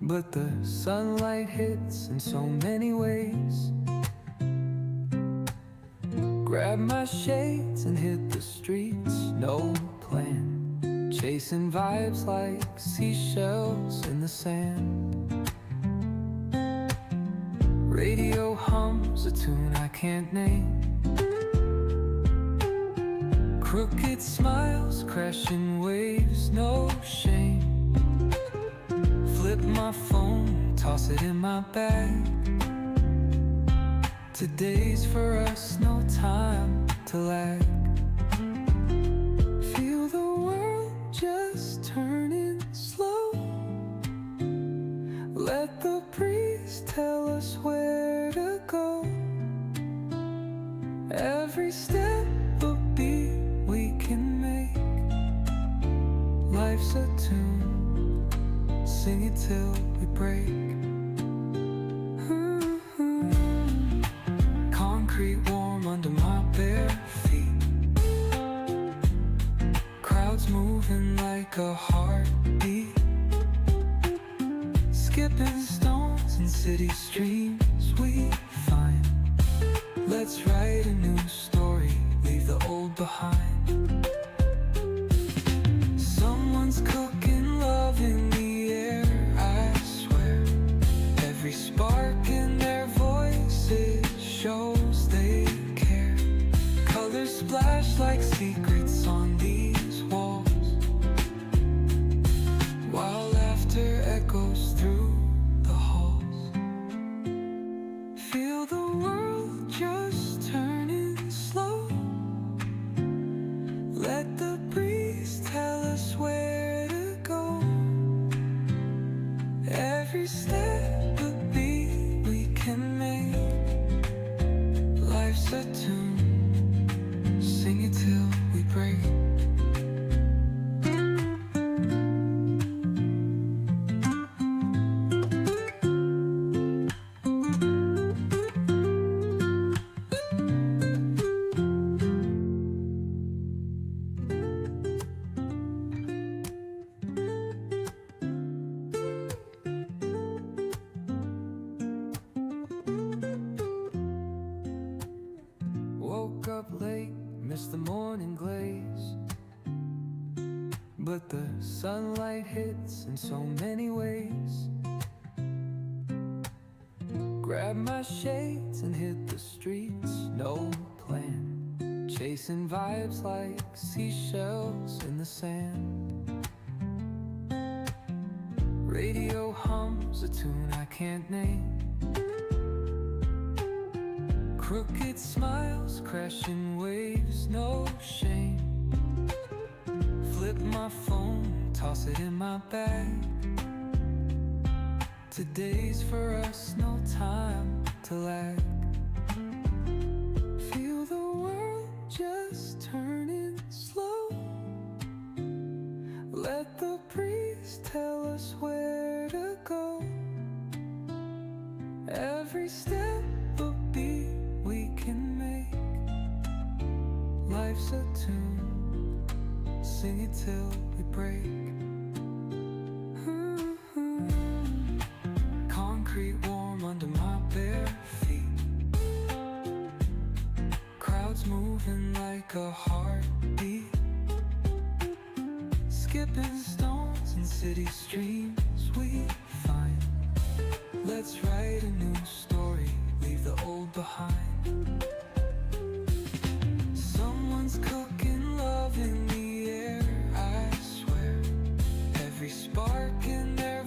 but the sunlight hits in so many ways. Grab my shades and hit the streets, no plan, chasing vibes like seashells in the sand. Radio hums a tune I can't name. Crooked smiles, crashing waves, no shame. Flip my phone, toss it in my bag. Today's for us, no time to lag. Feel the world just turning slow. Let the breeze tell us where to go. Every step a beat we can make. Life's a tune, sing it till we break. Concrete warm under my bare feet. Crowds moving like a heartbeat. Skipping stones in city streams we find. Let's write a new story, leave the old behind. Someone's cooking love in the air, I swear. Every spark in their voices shows they care. Colors splash like secrets on these walls, while laughter echoes through the halls. Feel the world just turning slow. Let the breeze tell us where to go. Every step a beat we can make. Life's a tune, sing it till we break. Woke up late, missed the morning glaze, but the sunlight hits in so many ways. Grab my shades and hit the streets, no plan, chasing vibes like seashells in the sand. Radio hums a tune I can't name. Crooked smiles, crashing waves, no shame. Flip my phone, toss it in my bag. Today's for us, no time to lag. Feel the world just turning slow. Let the breeze tell us where to go. Every step a beat we can make. Life's a tune, sing it till we break. Concrete warm under my bare feet. Crowds moving like a heartbeat. Skipping stones in city streams we find. Let's write a new story, leave the old behind.